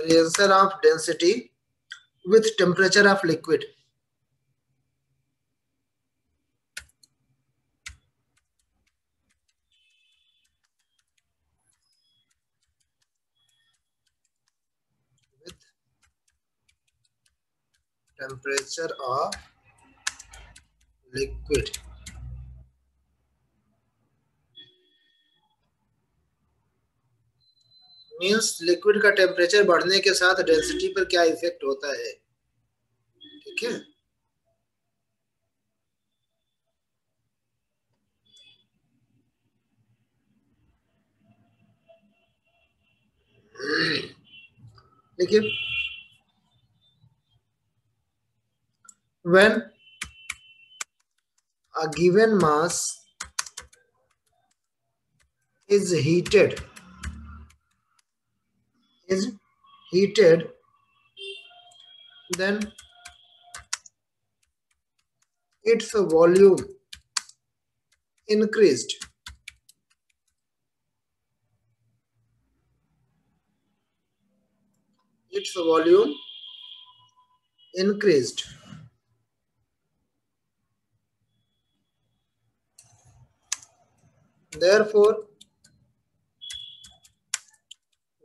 variation of density with temperature of liquid. With temperature of liquid. Means liquid का temperature बढ़ने के साथ density पर क्या इफेक्ट होता है, ठीक है। देखिए, when a given mass is heated, then its volume increased. Its volume increased. Therefore,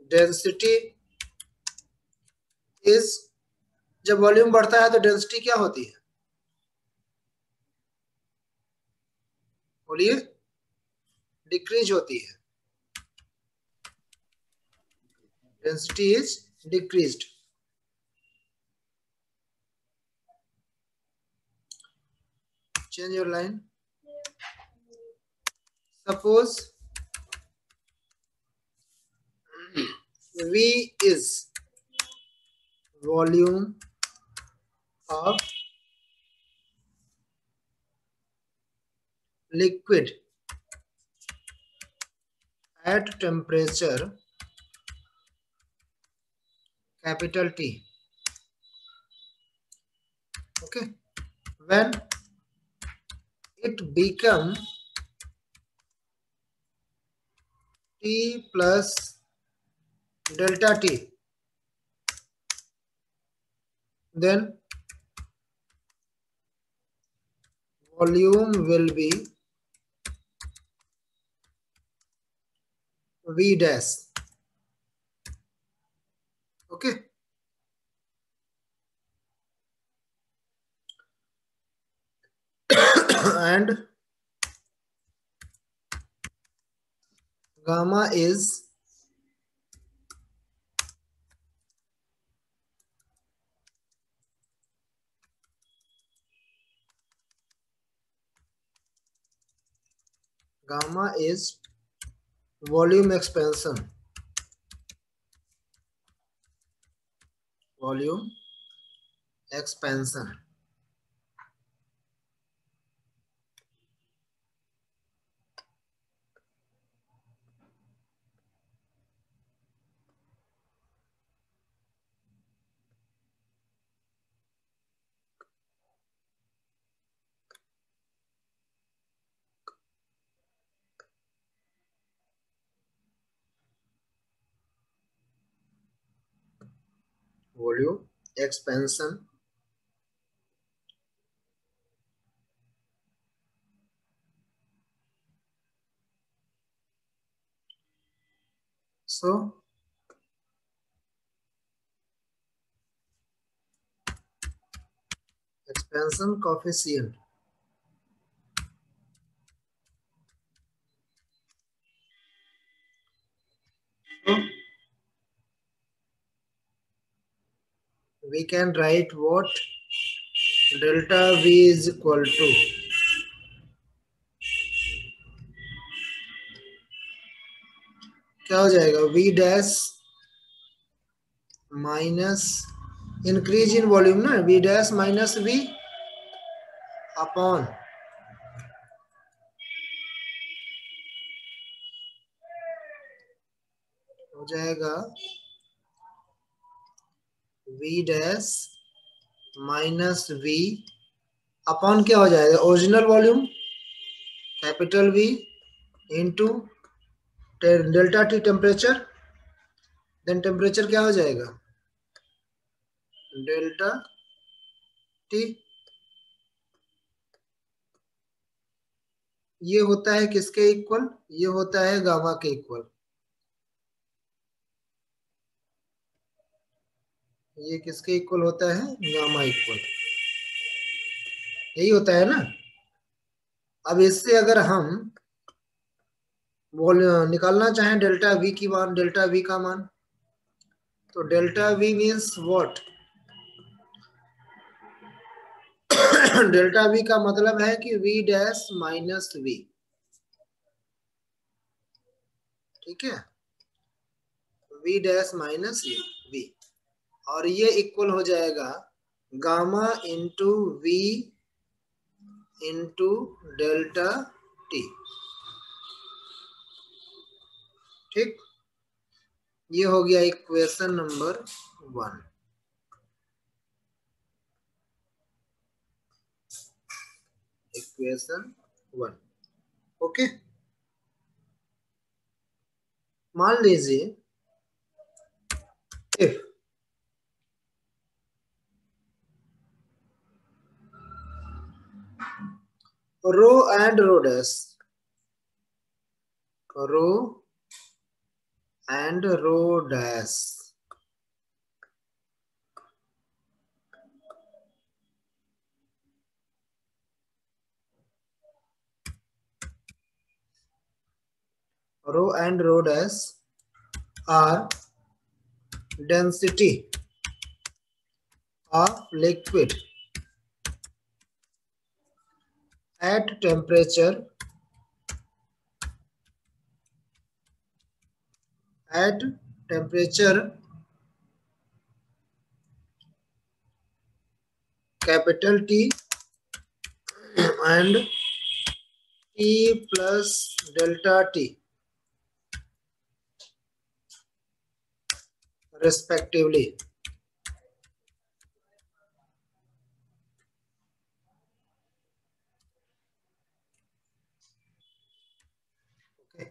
density is, जब वॉल्यूम बढ़ता है तो डेंसिटी क्या होती है, बोलिए, डिक्रीज होती है। Density is decreased. Change your line. Suppose V is volume of liquid at temperature capital T. Okay, when it become T plus delta T, then volume will be V dash. Okay, and gamma is volume expansion. Volume expansion. Volume expansion. So expansion coefficient so we can write what delta V is equal to क्या हो जाएगा, V dash minus increase in volume ना, V dash minus V upon हो जाएगा V dash minus V upon क्या हो जाएगा, original volume capital V into delta T temperature, then temperature क्या हो जाएगा डेल्टा टी। ये होता है किसके इक्वल? ये होता है गामा के इक्वल। ये किसके इक्वल होता है? Gamma equal. यही होता है ना। अब इससे अगर हम बोल निकालना चाहें डेल्टा वी की मान, डेल्टा वी का मान, तो delta we means what? Delta we का मतलब है कि वी डैश माइनस वी। ठीक है, वी डैश माइनस वी, और ये इक्वल हो जाएगा gamma into V into delta T. ठीक, ये हो गया इक्वेशन नंबर 1। इक्वेशन 1। ओके, मान लीजिए if rho and rho dash, rho and rho dash rho and rho dash are density of liquid at temperature capital T and T plus delta T respectively. Okay.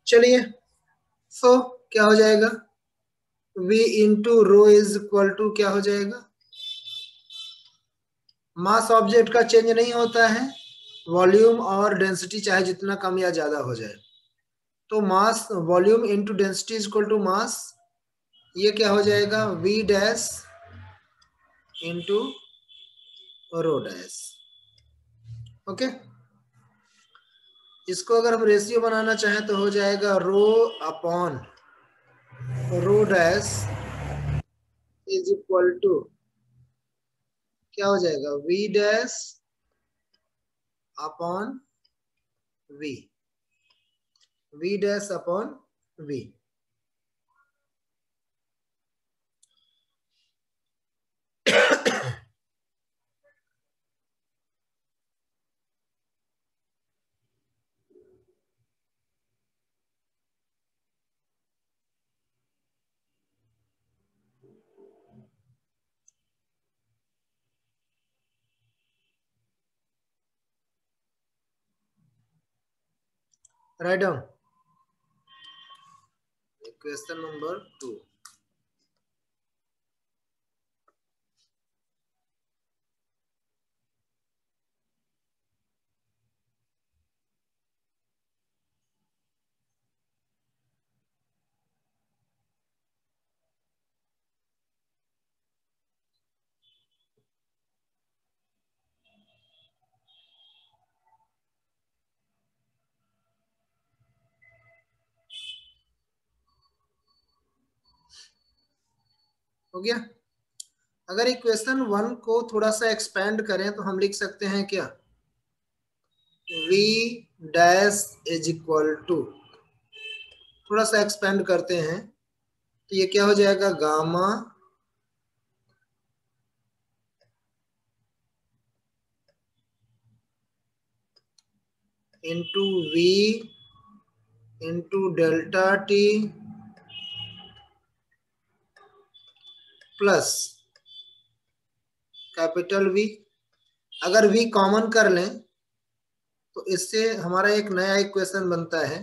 चलिए, सो क्या हो जाएगा? V into rho is equal to क्या हो जाएगा? मास object का change नहीं होता है, वॉल्यूम और डेंसिटी चाहे जितना कम या ज्यादा हो जाए, तो mass volume into density is equal to mass. ये क्या हो जाएगा? V dash into rho dash. Okay, इसको अगर हम रेशियो बनाना चाहें तो हो जाएगा rho upon rho dash is equal to क्या हो जाएगा? V dash upon V, V dash upon V। Write down question number 2। हो गया। अगर इक्वेशन 1 को थोड़ा सा एक्सपेंड करें तो हम लिख सकते हैं क्या? V dash is equal to, थोड़ा सा एक्सपेंड करते हैं तो ये क्या हो जाएगा? Gamma into V into delta T plus capital V। अगर V कॉमन कर लें तो इससे हमारा एक नया इक्वेशन बनता है।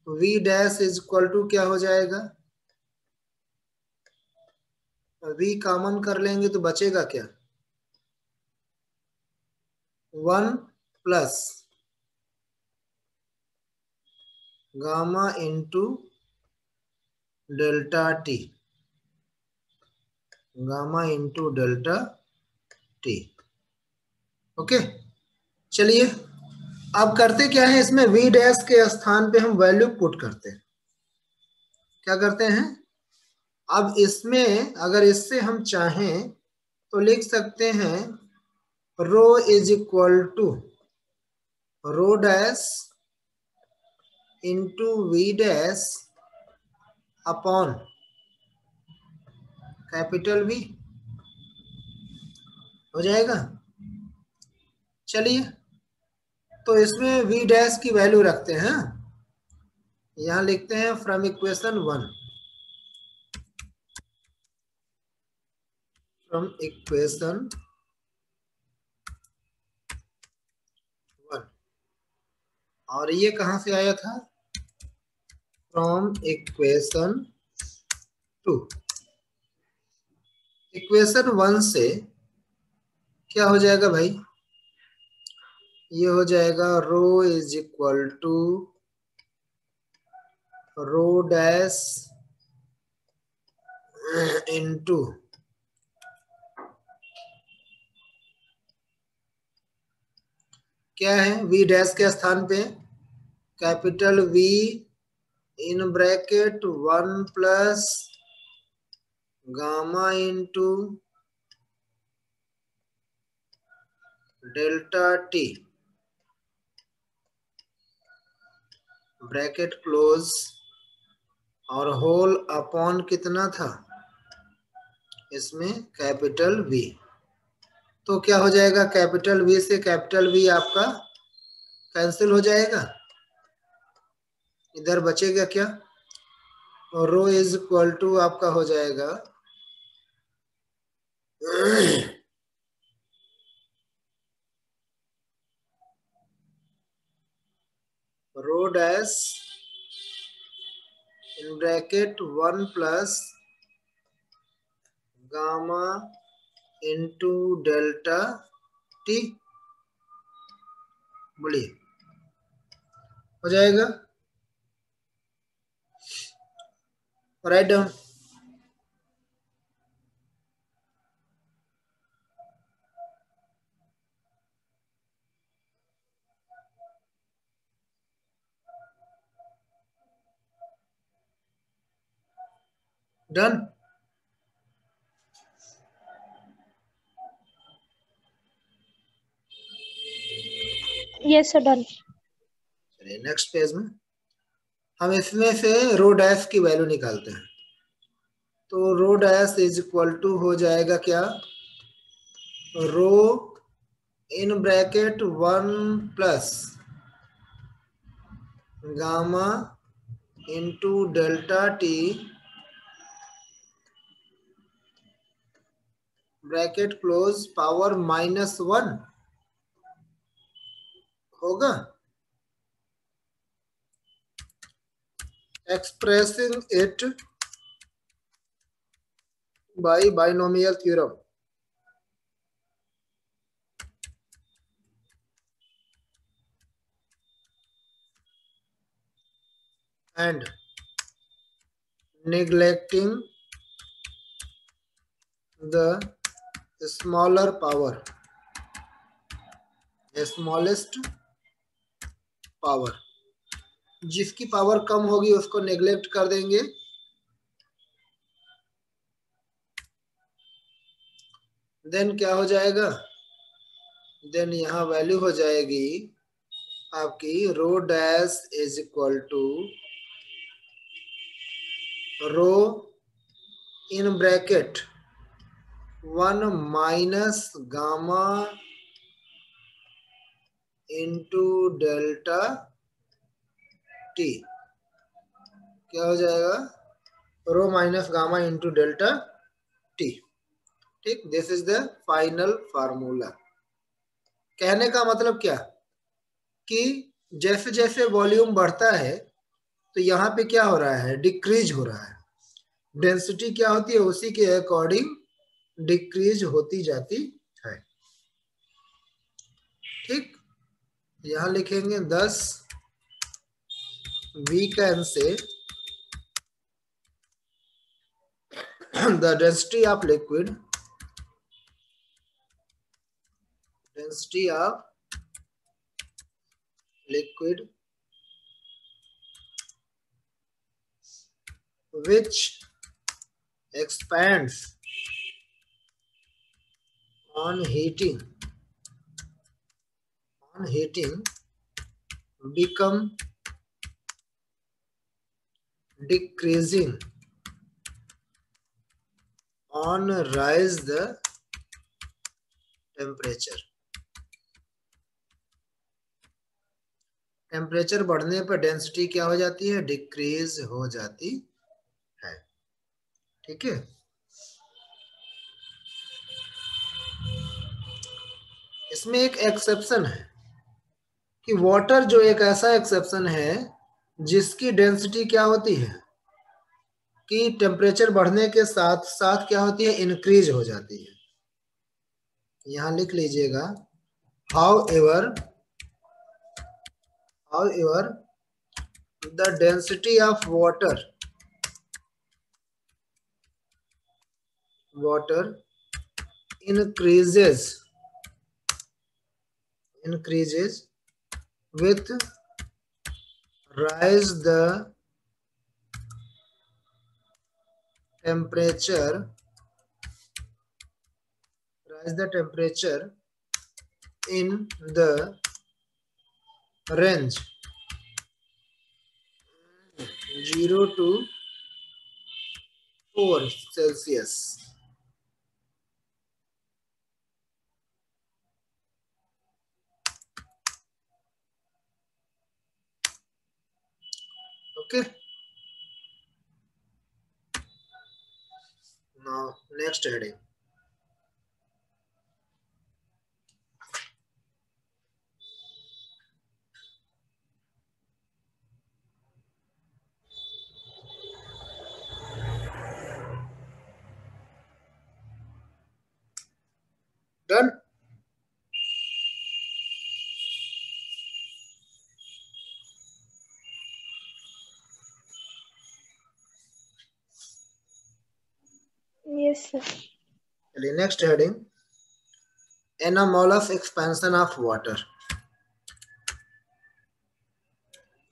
v dash is equal to क्या हो जाएगा, v कॉमन कर लेंगे तो बचेगा क्या, 1 plus gamma into delta T, gamma into delta T. Okay, चलिए अब करते क्या है, इसमें v डैश के स्थान पे हम वैल्यू पुट करते हैं। क्या करते हैं, अब इसमें अगर इससे हम चाहें तो लिख सकते हैं rho is equal to rho dash into v dash upon capital V, हो जाएगा। चलिए तो इसमें v डैश की वैल्यू रखते हैं, यहां लिखते हैं फ्रॉम इक्वेशन 1, फ्रॉम इक्वेशन 1, और ये कहां से आया था, फ्रॉम इक्वेशन 2। इक्वेशन 1 से क्या हो जाएगा भाई, ये हो जाएगा rho is equal to rho dash into क्या है, v डैश के स्थान पे capital V in bracket 1 plus gamma into delta t bracket close और होल अपॉन कितना था इसमें कैपिटल V। तो क्या हो जाएगा, कैपिटल V से कैपिटल V आपका कैंसिल हो जाएगा, इधर बचेगा क्या, और रो इज इक्वल टू आपका हो जाएगा rho dash in bracket 1 plus gamma into delta T, बोलिए हो जाएगा, write down. Done. Yes sir, done. चलिए नेक्स्ट पेज में हम इसमें से रो डैश की वैल्यू निकालते हैं। तो rho dash is equal to हो जाएगा क्या, rho in bracket 1 plus gamma into delta t bracket close power -1 होगा, expressing it by binomial theorem। and neglecting the smaller power, smallest power, जिसकी power कम होगी उसको नेग्लेक्ट कर देंगे। देन क्या हो जाएगा, देन यहाँ वैल्यू हो जाएगी आपकी rho dash is equal to rho in bracket 1 minus gamma into delta t, क्या हो जाएगा, rho minus gamma into delta T. ठीक, this is the final formula. कहने का मतलब क्या, कि जैसे जैसे वॉल्यूम बढ़ता है तो यहाँ पे क्या हो रहा है, डिक्रीज हो रहा है। डेंसिटी क्या होती है, उसी के अकॉर्डिंग डिक्रीज होती जाती है। ठीक, यहां लिखेंगे 10 we can say the density of liquid, density of liquid which expands on heating become decreasing on rise the temperature। Temperature बढ़ने पर डेंसिटी क्या हो जाती है, डिक्रीज हो जाती है। ठीक है, इसमें एक एक्सेप्शन है कि वाटर जो एक ऐसा एक्सेप्शन है जिसकी डेंसिटी क्या होती है कि टेम्परेचर बढ़ने के साथ साथ क्या होती है, इंक्रीज हो जाती है। यहां लिख लीजिएगा, however the density of water increases with rise the temperature in the range 0 to 4 Celsius। Okay, now next heading, done। Yes, sir. Next heading, anomalous expansion of water।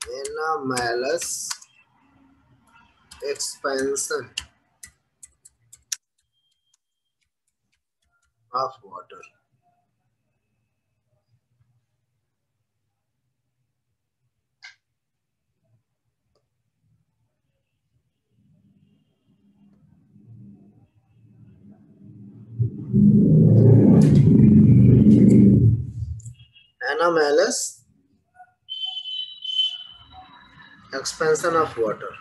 Anomalous expansion of water। Anomalous expansion of water।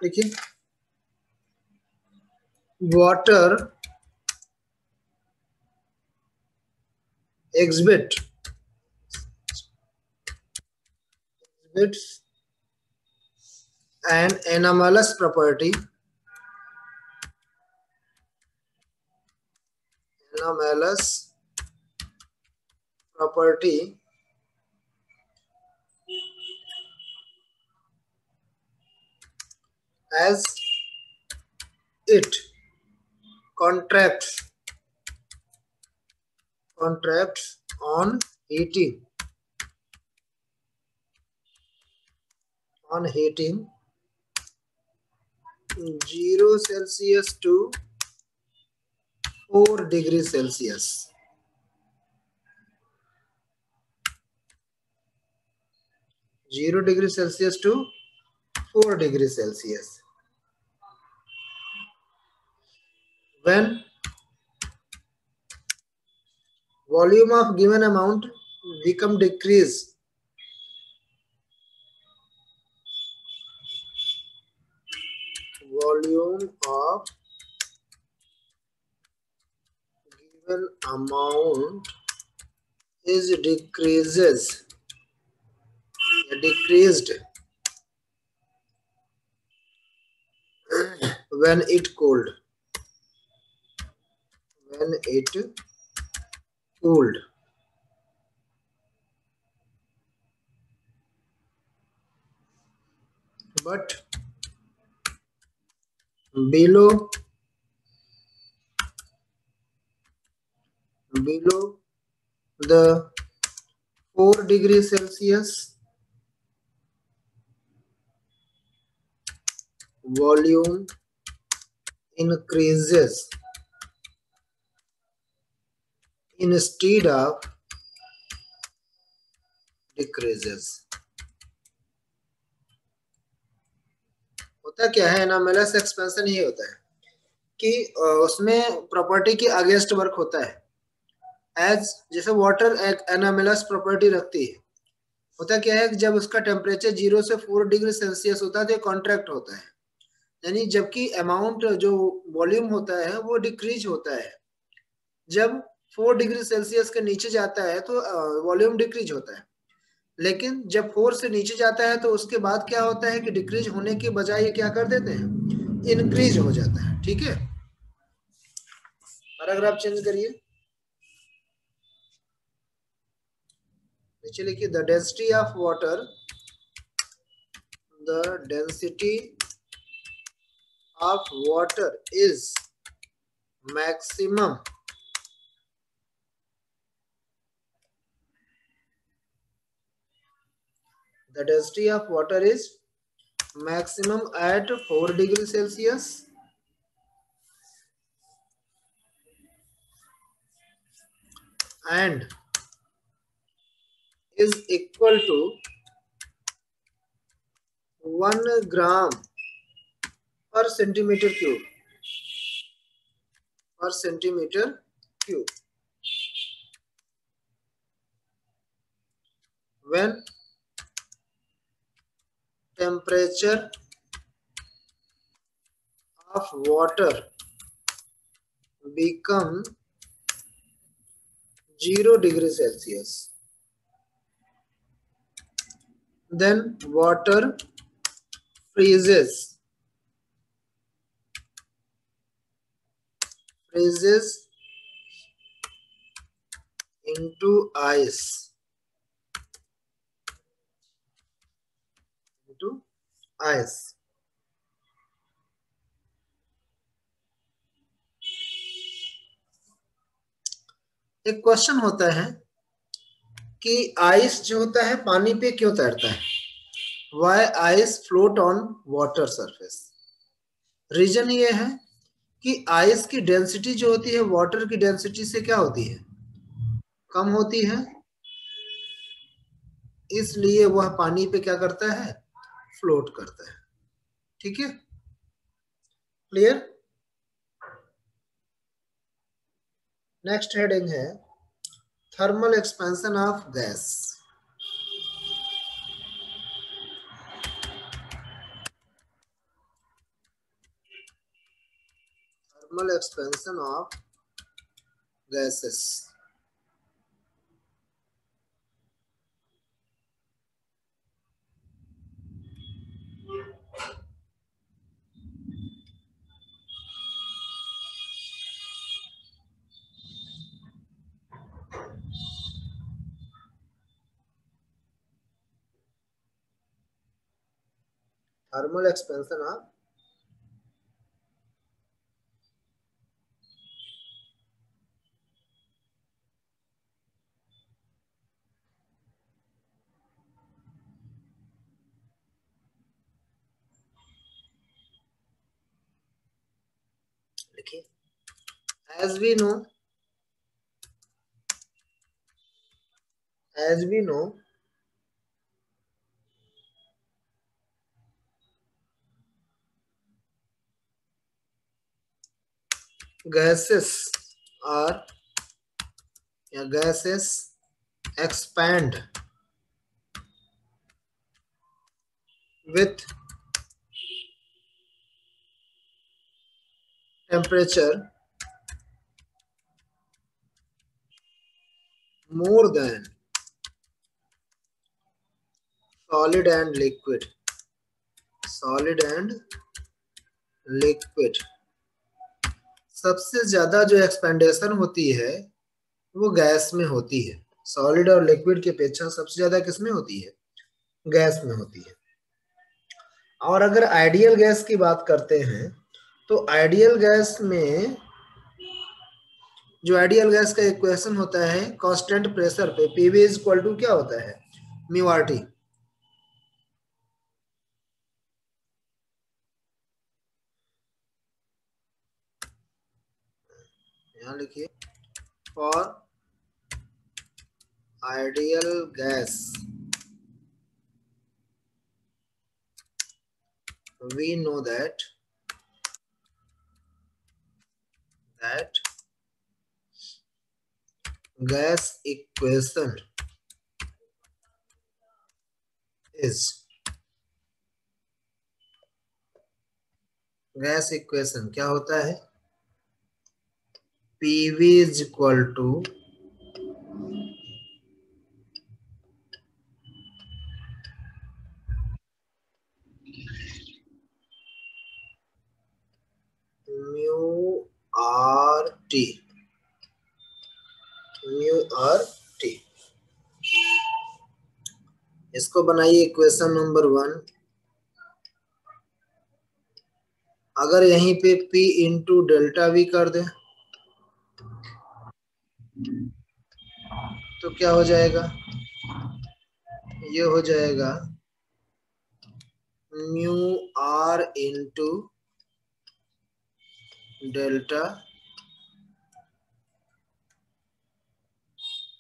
देखिए, water exhibits an anomalous property as it contracts on heating 0 Celsius to 4 degrees Celsius। 0 degree Celsius to 4 degree Celsius। when volume of given amount become decrease, volume of given amount is decreased when it cooled, but below the 4 degrees Celsius, volume increases instead of decreases. होता क्या है, anomalous expansion ही होता है कि उसमें property की against work होता है। एज जैसे वाटर एक एनामेलस प्रॉपर्टी रखती है, होता क्या है कि जब उसका टेम्परेचर 0 से 4 डिग्री सेल्सियस होता है तो कॉन्ट्रैक्ट होता है, यानी जबकि अमाउंट जो वॉल्यूम होता है वो डिक्रीज होता है। जब 4 डिग्री सेल्सियस के नीचे जाता है तो वॉल्यूम डिक्रीज होता है, लेकिन जब 4 से नीचे जाता है तो उसके बाद क्या होता है कि डिक्रीज होने के बजाय ये क्या कर देते हैं, इंक्रीज हो जाता है। ठीक है, पैराग्राफ चेंज करिए, नीचे लिखिए the density of water, the density of water is maximum the density of water is maximum at 4 degrees Celsius and is equal to 1 gram per centimeter cube when temperature of water become 0 degrees Celsius, then water freezes into ice, एक question होता है कि ice जो होता है पानी पे क्यों तैरता है, why ice float on water surface. Reason ये है कि आइस की डेंसिटी जो होती है वाटर की डेंसिटी से क्या होती है, कम होती है, इसलिए वह पानी पे क्या करता है, फ्लोट करता है। ठीक है, क्लियर। नेक्स्ट हेडिंग है thermal expansion of gas. Thermal expansion of gases. Thermal expansion of देखिए, as we know gases are या gases expand with temperature more than solid and liquid. Solid and liquid. सबसे ज्यादा जो एक्सपेंडेशन होती है वो gas में होती है। सॉलिड और लिक्विड की अपेक्षा सबसे ज्यादा किसमें होती है? गैस में होती है। और अगर आइडियल गैस की बात करते हैं तो आइडियल गैस में जो आइडियल गैस का इक्वेशन होता है कांस्टेंट प्रेशर पे पीवी इज इक्वल टू क्या होता है? Mu R T. यहां लिखिए for ideal gas we know that gas equation is gas equation क्या होता है? PV is equal to mu R T. Mu R T. इसको बनाइए इक्वेशन नंबर 1। अगर यहीं पे P इंटू डेल्टा वी कर दें तो क्या हो जाएगा? ये हो जाएगा mu R into delta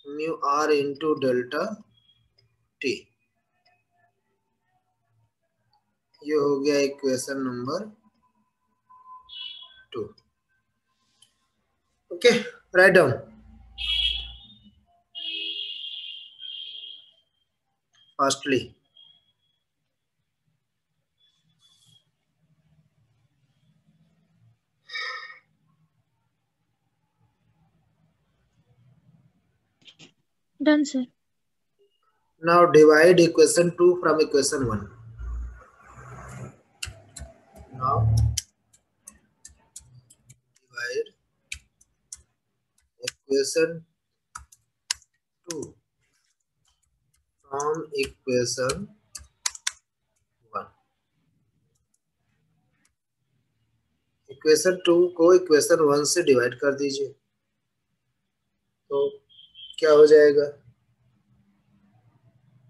mu R into delta T. ये हो गया equation number 2। Okay, right down. Fastly Done, sir. now divide equation 2 from equation 1. Now divide equation 2 from equation 1. Equation 2 को इक्वेशन 1 से डिवाइड कर दीजिए तो क्या हो जाएगा?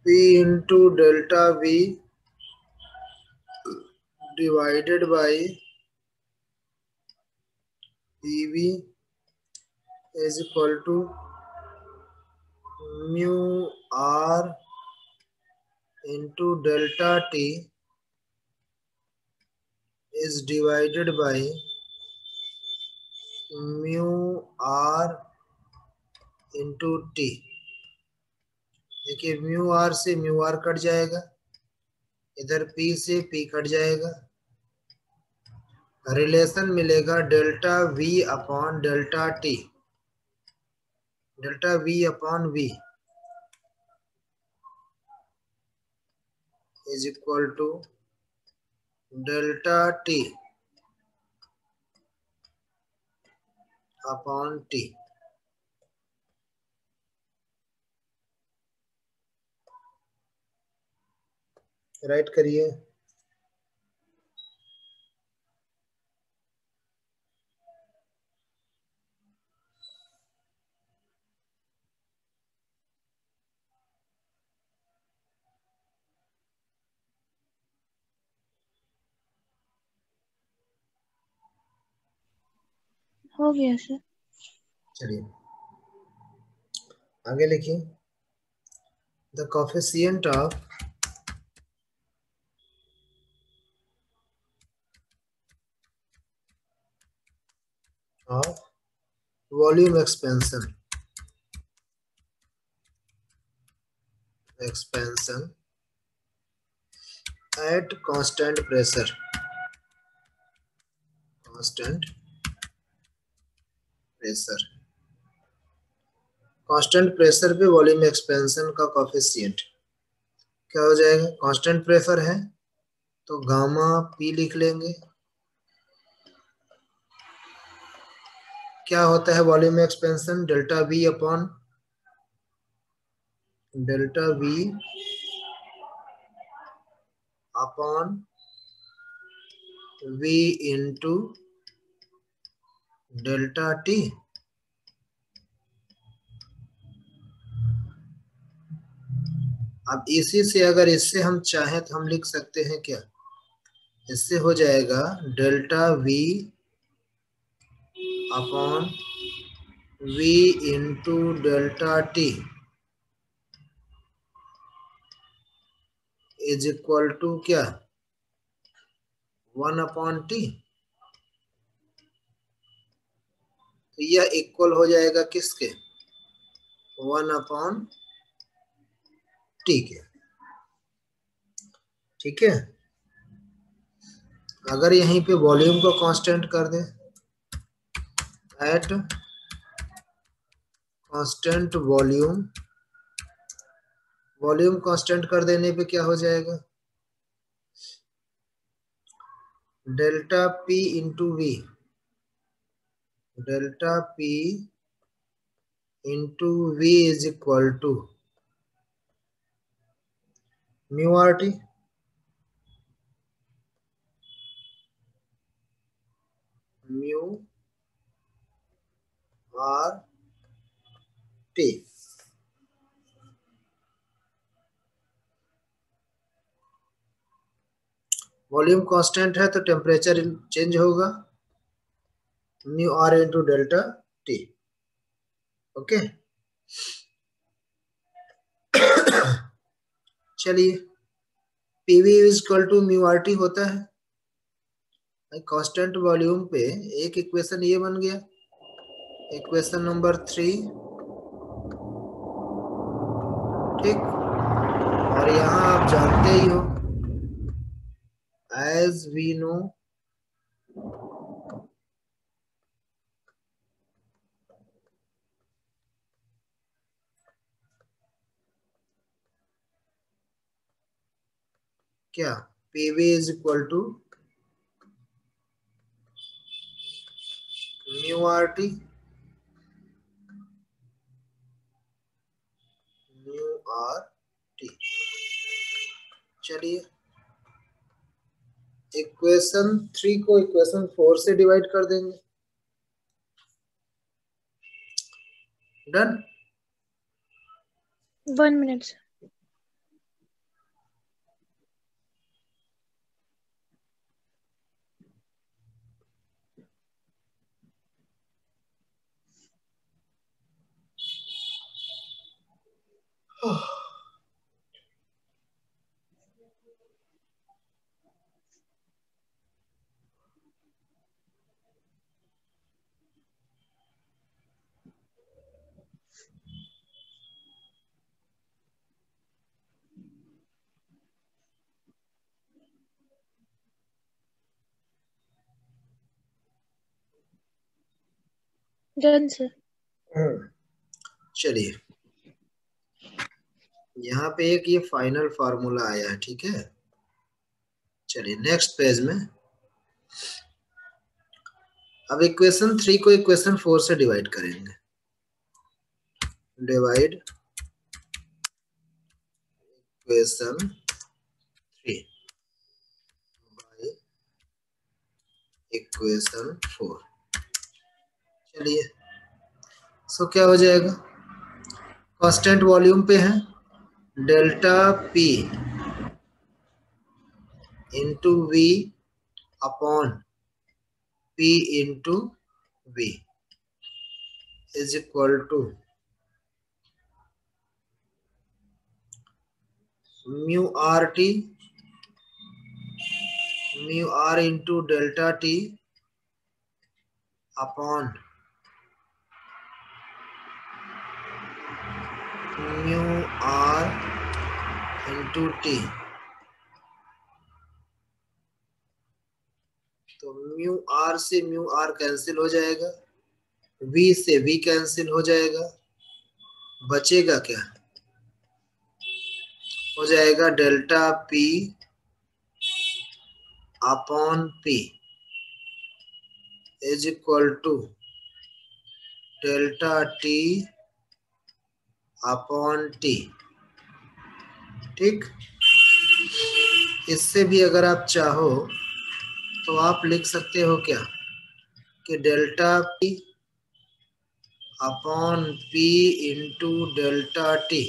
P into delta V divided by PV is equal to mu R into delta T is divided by mu R into T. देखिए mu R से म्यू आर कट जाएगा, इधर पी से पी कट जाएगा, रिलेशन मिलेगा delta V upon delta T. Delta V upon V is equal to delta T upon T. Write करिए। हो गया सर। चलिए आगे लिखिए। The coefficient of volume expansion at constant pressure, constant pressure पे volume expansion का coefficient क्या हो जाएगा? कांस्टेंट प्रेशर है तो गामा पी लिख लेंगे। क्या होता है volume expansion? Delta V upon V into delta T. अब इसी से अगर इससे हम चाहें तो हम लिख सकते हैं क्या? इससे हो जाएगा delta V upon V into delta T is equal to क्या? 1/t। तो यह इक्वल हो जाएगा किसके? 1/t के। ठीक है। अगर यहीं पे वॉल्यूम को कांस्टेंट कर दें एट कांस्टेंट वॉल्यूम कांस्टेंट कर देने पे क्या हो जाएगा? Delta P into V, is equal to mu R T. Volume constant है तो टेम्परेचर चेंज होगा, mu R into delta T. Okay. चलिए, PV is equal to mu R T होता है। कांस्टेंट वॉल्यूम पे एक इक्वेशन ये बन गया, इक्वेशन नंबर 3। ठीक। और यहाँ आप जानते ही हो, एज वी नो क्या? PV is equal to mu R T चलिए, इक्वेशन 3 को इक्वेशन 4 से डिवाइड कर देंगे। डन। 1 minute. Done, sir. चलिए, यहाँ पे एक ये फाइनल फार्मूला आया है। ठीक है। चलिए नेक्स्ट पेज में, अब इक्वेशन 3 को इक्वेशन 4 से डिवाइड करेंगे। Divide equation 3 by equation 4। चलिए, सो क्या हो जाएगा? कांस्टेंट वॉल्यूम पे है, delta P into V upon P into V is equal to mu R into delta T upon mu R into T. तो म्यू आर से म्यू आर कैंसिल हो जाएगा, वी से वी कैंसिल हो जाएगा, बचेगा क्या? हो जाएगा delta P upon P is equal to delta T upon T. ठीक, इससे भी अगर आप चाहो तो आप लिख सकते हो क्या कि delta P upon P into delta T,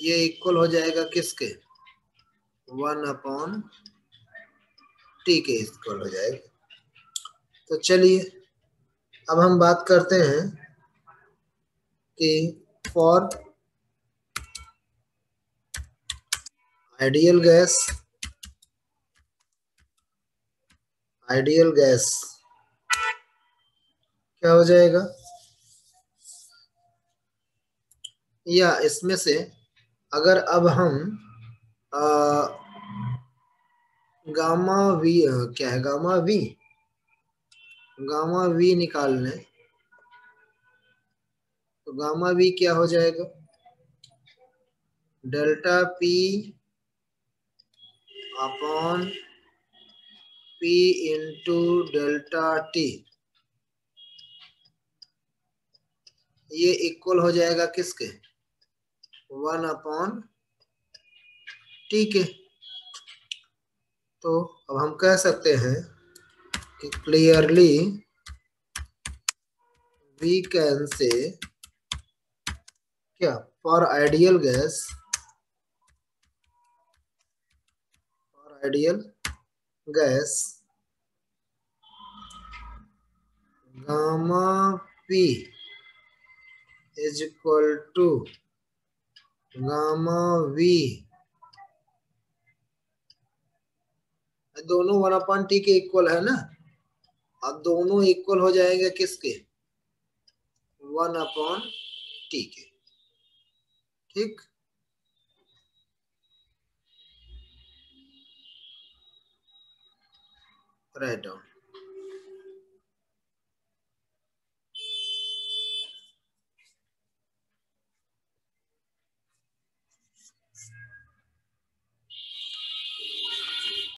ये इक्वल हो जाएगा किसके? 1 अपॉन टी के इक्वल हो जाएगा। तो चलिए अब हम बात करते हैं कि for ideal gas, ideal gas क्या हो जाएगा, या इसमें से अगर अब हम गामा वी, क्या है गामा वी, गामा वी निकाल लें तो गामा वी क्या हो जाएगा? Delta P upon P into delta T, ये इक्वल हो जाएगा किसके? 1 अपॉन टी के। तो अब हम कह सकते हैं कि क्लियरली वी कैन से क्या, for ideal gas, for ideal gas gamma P is equal to gamma V, दोनों 1 अपॉन टी के इक्वल है ना। अब दोनों इक्वल हो जाएंगे किसके? 1 अपॉन टी के। ठीक, राइट डाउन।